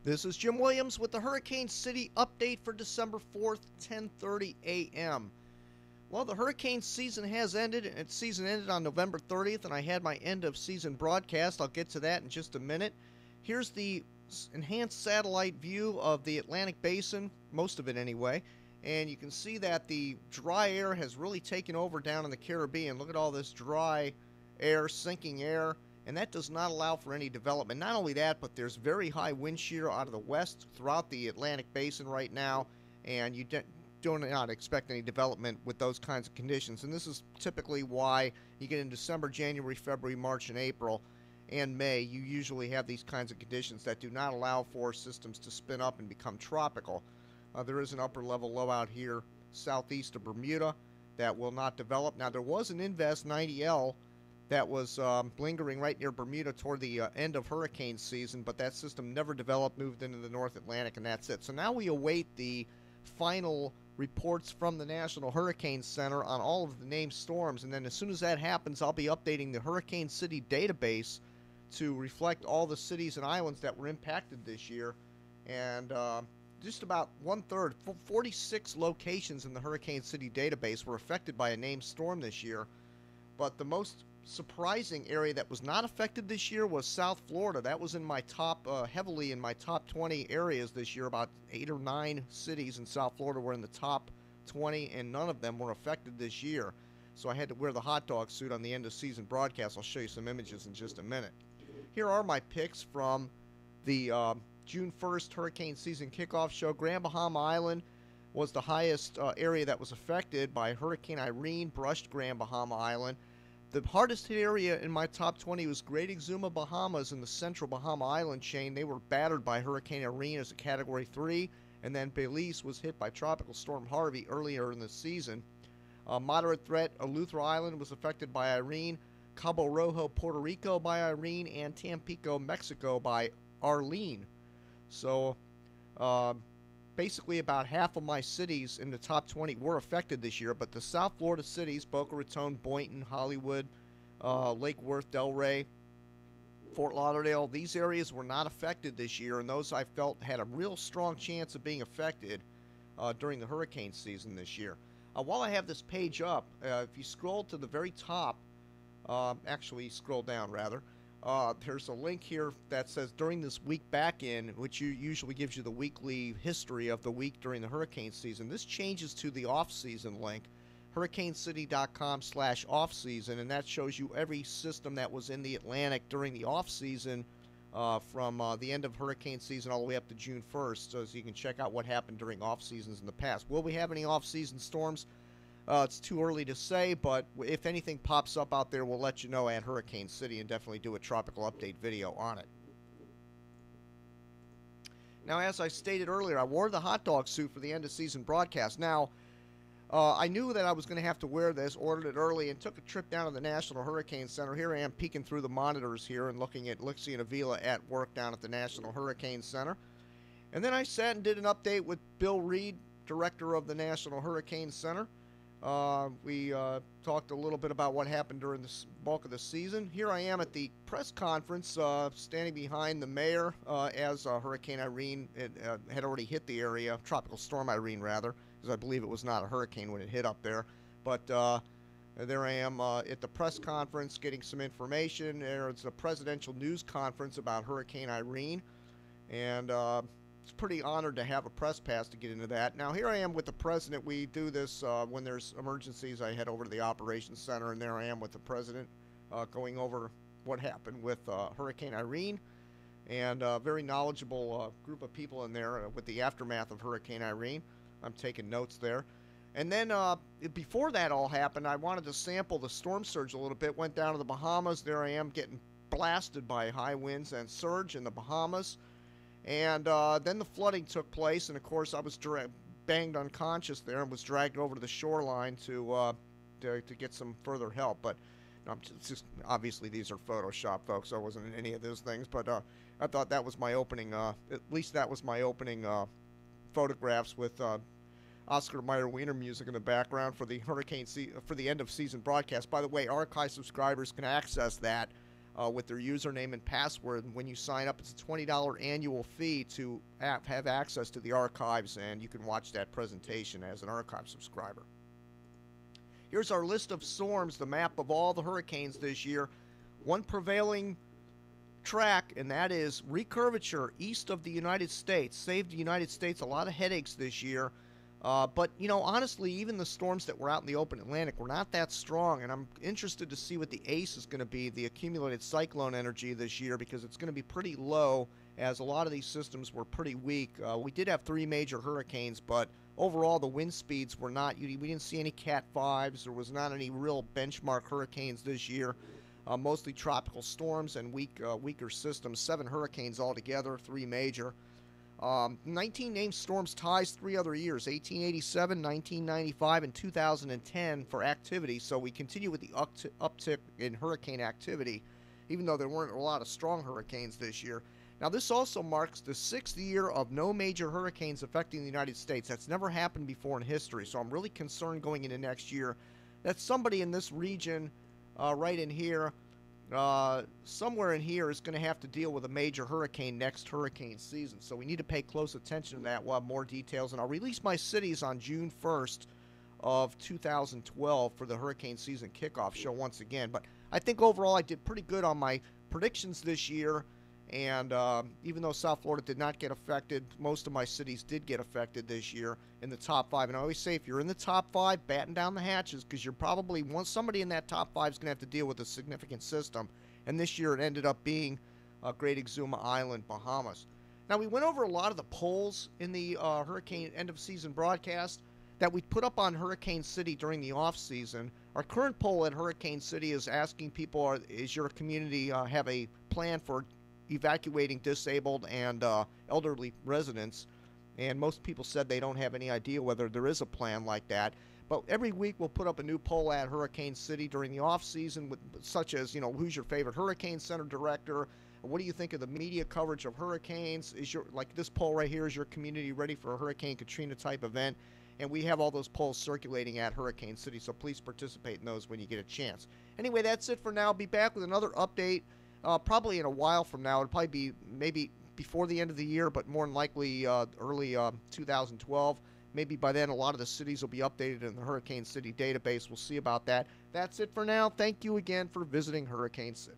This is Jim Williams with the Hurricane City update for December 4th, 10:30 a.m. Well, the hurricane season has ended. Its season ended on November 30th, and I had my end of season broadcast. I'll get to that in just a minute. Here's the enhanced satellite view of the Atlantic Basin, most of it anyway. And you can see that the dry air has really taken over down in the Caribbean. Look at all this dry air, sinking air, and that does not allow for any development. Not only that, but there's very high wind shear out of the west throughout the Atlantic Basin right now, and you do not expect any development with those kinds of conditions. And this is typically why you get in December, January, February, March, and April, and May, you usually have these kinds of conditions that do not allow for systems to spin up and become tropical. There is an upper level low out here southeast of Bermuda that will not develop. Now, there was an Invest 90L that was lingering right near Bermuda toward the end of hurricane season, but that system never developed, moved into the North Atlantic, and that's it. So now we await the final reports from the National Hurricane Center on all of the named storms, and then as soon as that happens, I'll be updating the Hurricane City database to reflect all the cities and islands that were impacted this year. And just about 1/3, 46 locations in the Hurricane City database were affected by a named storm this year. But the most surprising area that was not affected this year was South Florida. That was in my top, heavily in my top 20 areas this year. About 8 or 9 cities in South Florida were in the top 20, and none of them were affected this year. So I had to wear the hot dog suit on the end of season broadcast. I'll show you some images in just a minute. Here are my picks from the June 1st hurricane season kickoff show. Grand Bahama Island was the highest area that was affected by Hurricane Irene, brushed Grand Bahama Island. The hardest hit area in my top 20 was Great Exuma, Bahamas, in the central Bahama Island chain. They were battered by Hurricane Irene as a Category 3, and then Belize was hit by Tropical Storm Harvey earlier in the season. Moderate threat, Eleuthera Island was affected by Irene, Cabo Rojo, Puerto Rico by Irene, and Tampico, Mexico by Arlene. So basically about half of my cities in the top 20 were affected this year, but the South Florida cities, Boca Raton, Boynton, Hollywood, Lake Worth, Delray, Fort Lauderdale, these areas were not affected this year, and those I felt had a real strong chance of being affected during the hurricane season this year. While I have this page up, if you scroll to the very top, actually scroll down rather, there's a link here that says during this week back in, which usually gives you the weekly history of the week during the hurricane season. This changes to the off-season link, hurricanecity.com/off-season, and that shows you every system that was in the Atlantic during the off-season from the end of hurricane season all the way up to June 1st, so you can check out what happened during off-seasons in the past. Will we have any off-season storms? It's too early to say, but if anything pops up out there, we'll let you know at Hurricane City and definitely do a tropical update video on it. Now, as I stated earlier, I wore the hot dog suit for the end of season broadcast. Now, I knew that I was going to have to wear this, ordered it early, and took a trip down to the National Hurricane Center. Here I am peeking through the monitors here and looking at Lixie and Avila at work down at the National Hurricane Center. And then I sat and did an update with Bill Reed, director of the National Hurricane Center. We talked a little bit about what happened during the bulk of the season. Here I am at the press conference, standing behind the mayor as Hurricane Irene had already hit the area, Tropical Storm Irene rather, because I believe it was not a hurricane when it hit up there. But there I am at the press conference getting some information. It's a presidential news conference about Hurricane Irene, and pretty honored to have a press pass to get into that. Now here I am with the president. We do this when there's emergencies. I head over to the operations center, and there I am with the president going over what happened with Hurricane Irene, and a very knowledgeable group of people in there with the aftermath of Hurricane Irene. I'm taking notes there. And then before that all happened, I wanted to sample the storm surge a little bit. Went down to the Bahamas. There I am getting blasted by high winds and surge in the Bahamas. And then the flooding took place, and of course I was banged unconscious there and was dragged over to the shoreline to get some further help. But just obviously these are Photoshop, folks. I wasn't in any of those things, but I thought that was my opening. At least that was my opening photographs with Oscar Mayer Wiener music in the background for the for the end of season broadcast. By the way, archive subscribers can access that with their username and password. And when you sign up, it's a $20 annual fee to have access to the archives, and you can watch that presentation as an archive subscriber. Here's our list of storms, the map of all the hurricanes this year. One prevailing track, and that is recurvature east of the United States. Saved the United States a lot of headaches this year. But, you know, honestly, even the storms that were out in the open Atlantic were not that strong, and I'm interested to see what the ACE is going to be, the accumulated cyclone energy this year, because it's going to be pretty low, as a lot of these systems were pretty weak. We did have 3 major hurricanes, but overall the wind speeds were not, we didn't see any Cat 5s. There was not any real benchmark hurricanes this year. Mostly tropical storms and weaker systems. 7 hurricanes altogether, 3 major. 19 named storms ties 3 other years, 1887, 1995, and 2010 for activity. So we continue with the uptick in hurricane activity, even though there weren't a lot of strong hurricanes this year. Now, this also marks the 6th year of no major hurricanes affecting the United States. That's never happened before in history, so I'm really concerned going into next year that somebody in this region, right in here, somewhere in here, is going to have to deal with a major hurricane next hurricane season. So we need to pay close attention to that. We'll have more details, and I'll release my cities on June 1st of 2012 for the hurricane season kickoff show once again. But I think overall I did pretty good on my predictions this year, and even though South Florida did not get affected, most of my cities did get affected this year in the top 5. And I always say, if you're in the top 5, batten down the hatches, because you're probably somebody in that top 5 is going to have to deal with a significant system. And this year it ended up being Great Exuma Island, Bahamas. Now, we went over a lot of the polls in the hurricane end-of-season broadcast that we put up on Hurricane City during the off-season. Our current poll at Hurricane City is asking people, is your community have a plan for evacuating disabled and elderly residents? And most people said they don't have any idea whether there is a plan like that. But every week we'll put up a new poll at Hurricane City during the off-season, such as, you know, who's your favorite Hurricane Center director? What do you think of the media coverage of hurricanes? Like this poll right here, is your community ready for a Hurricane Katrina type event? And we have all those polls circulating at Hurricane City, so please participate in those when you get a chance. Anyway, that's it for now. I'll be back with another update probably in a while from now. It'll probably be maybe before the end of the year, but more than likely early 2012. Maybe by then a lot of the cities will be updated in the Hurricane City database. We'll see about that. That's it for now. Thank you again for visiting Hurricane City.